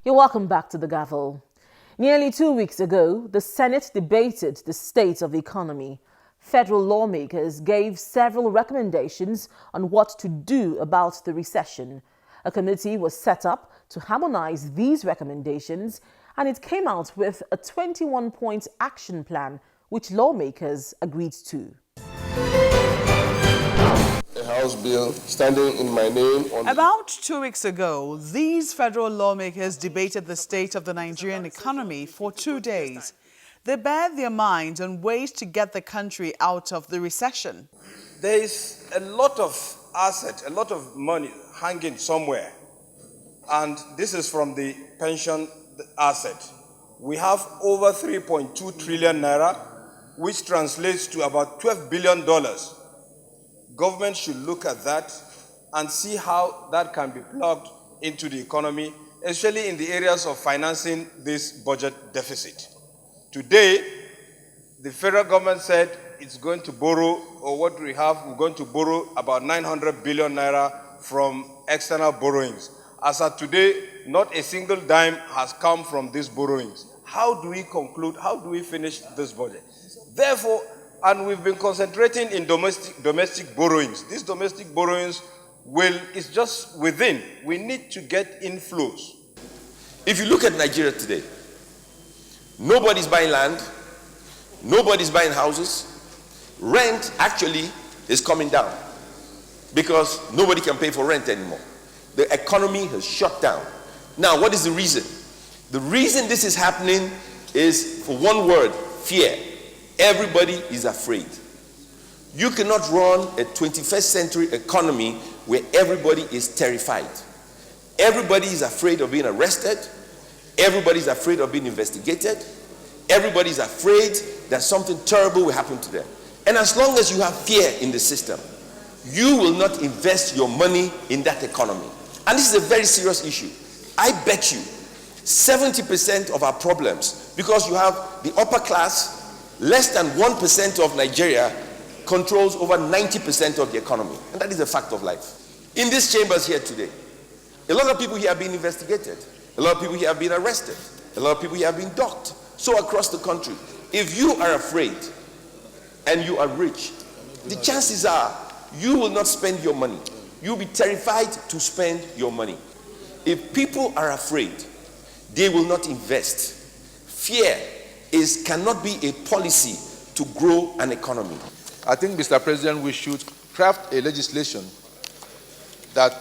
You're welcome back to the Gavel. Nearly 2 weeks ago, the Senate debated the state of the economy. Federal lawmakers gave several recommendations on what to do about the recession. A committee was set up to harmonize these recommendations, and it came out with a 21-point action plan, which lawmakers agreed to. A House bill standing in my name on... About 2 weeks ago, these federal lawmakers debated the state of the Nigerian economy for 2 days. They bared their minds on ways to get the country out of the recession. There is a lot of assets, a lot of money hanging somewhere. And this is from the pension asset. We have over 3.2 trillion naira, which translates to about $12 billion. Government should look at that and see how that can be plugged into the economy, especially in the areas of financing this budget deficit. Today, the federal government said it's going to borrow, or what we have, we're going to borrow about 900 billion naira from external borrowings. As of today, not a single dime has come from these borrowings. How do we conclude, how do we finish this budget? Therefore, and we've been concentrating in domestic borrowings. These domestic borrowings is just within. We need to get inflows. If you look at Nigeria today, nobody's buying land, nobody's buying houses. Rent actually is coming down because nobody can pay for rent anymore. The economy has shut down. Now, what is the reason? The reason this is happening is, for one word, fear. Everybody is afraid. You cannot run a 21st century economy where everybody is terrified. Everybody is afraid of being arrested. Everybody is afraid of being investigated. Everybody is afraid that something terrible will happen to them. And as long as you have fear in the system, you will not invest your money in that economy. And this is a very serious issue. I bet you 70% of our problems, because you have the upper class, less than 1% of Nigeria controls over 90% of the economy. And that is a fact of life. In these chambers here today, a lot of people here have been investigated. A lot of people here have been arrested. A lot of people here have been docked. So across the country, if you are afraid and you are rich, the chances are you will not spend your money. You'll be terrified to spend your money. If people are afraid, they will not invest. Fear cannot be a policy to grow an economy. I think, Mr. President, we should craft a legislation that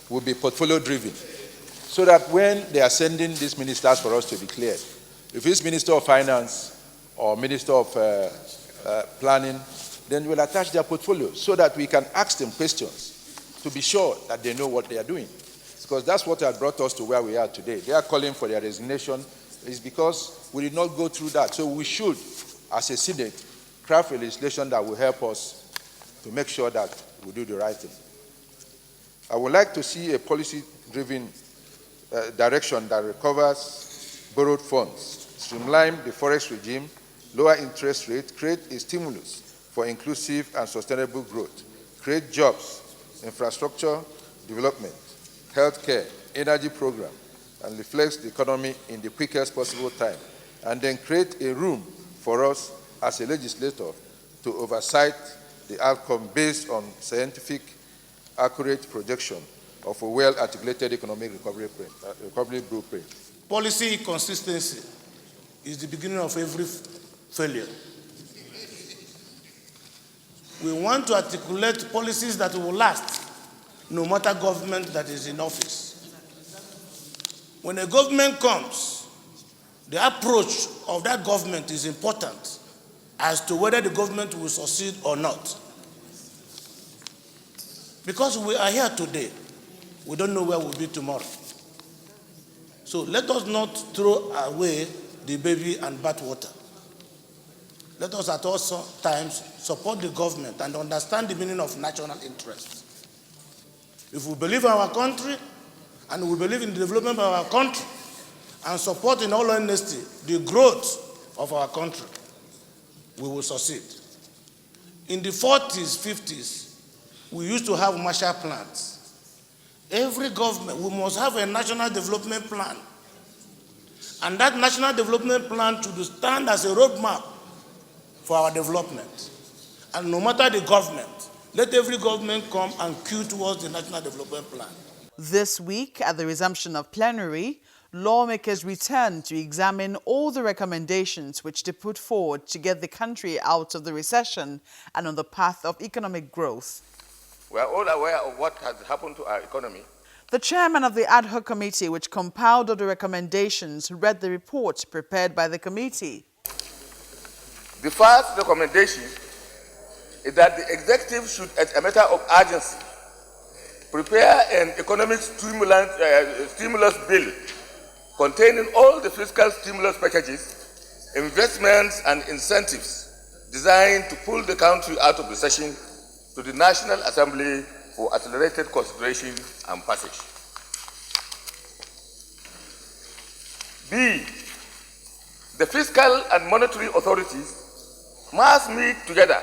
will be portfolio-driven, so that when they are sending these ministers for us to declare, if it's Minister of Finance or Minister of Planning, then we'll attach their portfolio so that we can ask them questions to be sure that they know what they are doing. Because that's what has brought us to where we are today. They are calling for their resignation. It's because we did not go through that. So we should, as a Senate, craft a legislation that will help us to make sure that we do the right thing. I would like to see a policy-driven direction that recovers borrowed funds, streamline the forex regime, lower interest rates, create a stimulus for inclusive and sustainable growth, create jobs, infrastructure development, healthcare, energy program, and reflects the economy in the quickest possible time, and then create a room for us as a legislator to oversight the outcome based on scientific, accurate projection of a well-articulated economic recovery blueprint. Policy consistency is the beginning of every failure. We want to articulate policies that will last, no matter government that is in office. When a government comes, the approach of that government is important as to whether the government will succeed or not. Because we are here today, we don't know where we'll be tomorrow. So let us not throw away the baby and bathwater. Let us at all times support the government and understand the meaning of national interest. If we believe in our country, and we believe in the development of our country, and support in all honesty the growth of our country, we will succeed. In the 40s, 50s, we used to have Marshall plans. Every government, we must have a national development plan And that national development plan should stand as a roadmap for our development. And no matter the government, let every government come and queue towards the national development plan. This week, at the resumption of plenary, lawmakers returned to examine all the recommendations which they put forward to get the country out of the recession and on the path of economic growth. We are all aware of what has happened to our economy. The chairman of the ad hoc committee which compiled all the recommendations read the report prepared by the committee. The first recommendation is that the executive should, as a matter of urgency, prepare an economic stimulus bill containing all the fiscal stimulus packages, investments and incentives designed to pull the country out of recession to the National Assembly for accelerated consideration and passage. B. The fiscal and monetary authorities must meet together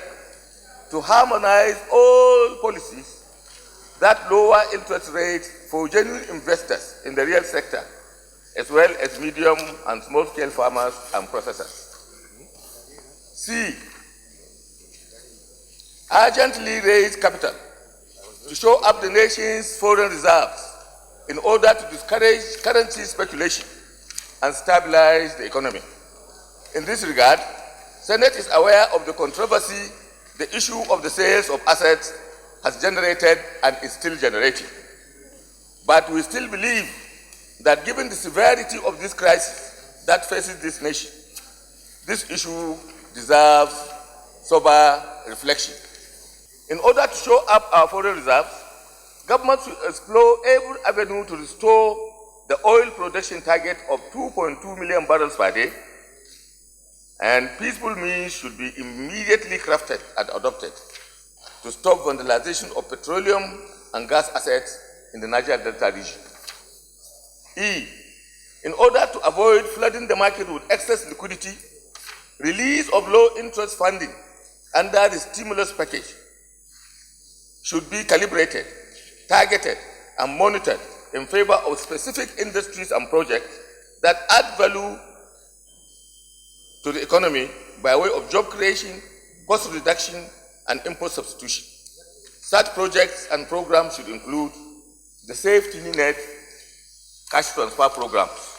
to harmonize all policies that lower interest rates for genuine investors in the real sector, as well as medium and small-scale farmers and processors. C. Urgently raise capital to show up the nation's foreign reserves in order to discourage currency speculation and stabilize the economy. In this regard, Senate is aware of the controversy the issue of the sales of assets has generated and is still generating. But we still believe that given the severity of this crisis that faces this nation, this issue deserves sober reflection. In order to show up our foreign reserves, government should explore every avenue to restore the oil production target of 2.2 million barrels per day, and peaceful means should be immediately crafted and adopted to stop vandalization of petroleum and gas assets in the Niger Delta region. E. In order to avoid flooding the market with excess liquidity, release of low-interest funding under the stimulus package should be calibrated, targeted, and monitored in favor of specific industries and projects that add value to the economy by way of job creation, cost reduction, and import substitution. Such projects and programs should include the safety net cash transfer programs,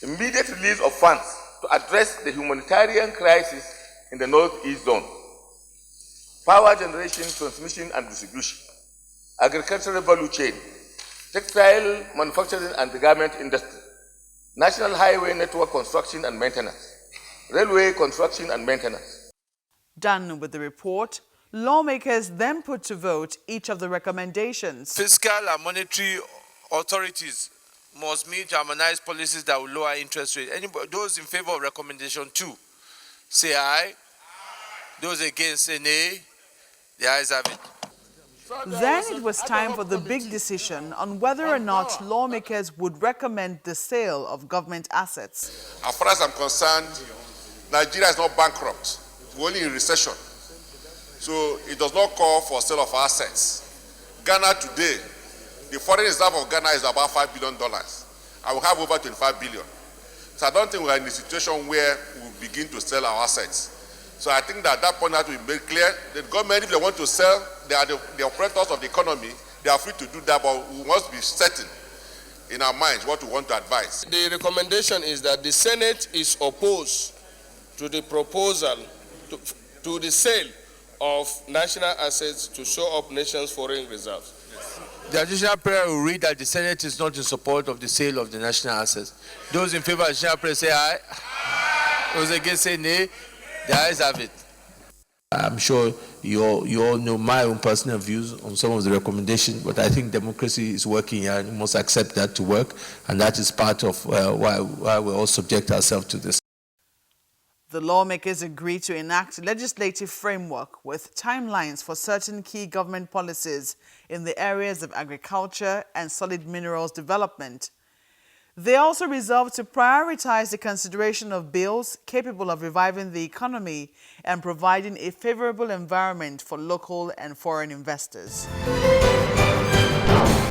immediate release of funds to address the humanitarian crisis in the Northeast Zone, power generation, transmission and distribution, agricultural value chain, textile manufacturing and the garment industry, national highway network construction and maintenance, railway construction and maintenance. Done with the report, lawmakers then put to vote each of the recommendations. Fiscal and monetary authorities must meet to harmonize policies that will lower interest rates. Those in favor of recommendation 2, say aye. Those against, say nay. The ayes have it. Then it was time for the big decision on whether or not lawmakers would recommend the sale of government assets. As far as I'm concerned, Nigeria is not bankrupt. We're only in recession. So it does not call for sale of assets. Ghana today, the foreign reserve of Ghana is about $5 billion. I will have over 25 billion. So I don't think we're in a situation where we begin to sell our assets. So I think that point has to be made clear. The government, if they want to sell, they are the operators of the economy. They are free to do that, but we must be certain in our minds what we want to advise. The recommendation is that the Senate is opposed to the proposal to the sale of national assets to shore up nation's foreign reserves. The additional prayer will read that the Senate is not in support of the sale of the national assets. Those in favor of the additional prayer say aye. Those against say nay. The ayes have it. I'm sure you all know my own personal views on some of the recommendations, but I think democracy is working and we must accept that to work, and that is part of why we all subject ourselves to this. The lawmakers agreed to enact a legislative framework with timelines for certain key government policies in the areas of agriculture and solid minerals development. They also resolved to prioritize the consideration of bills capable of reviving the economy and providing a favorable environment for local and foreign investors.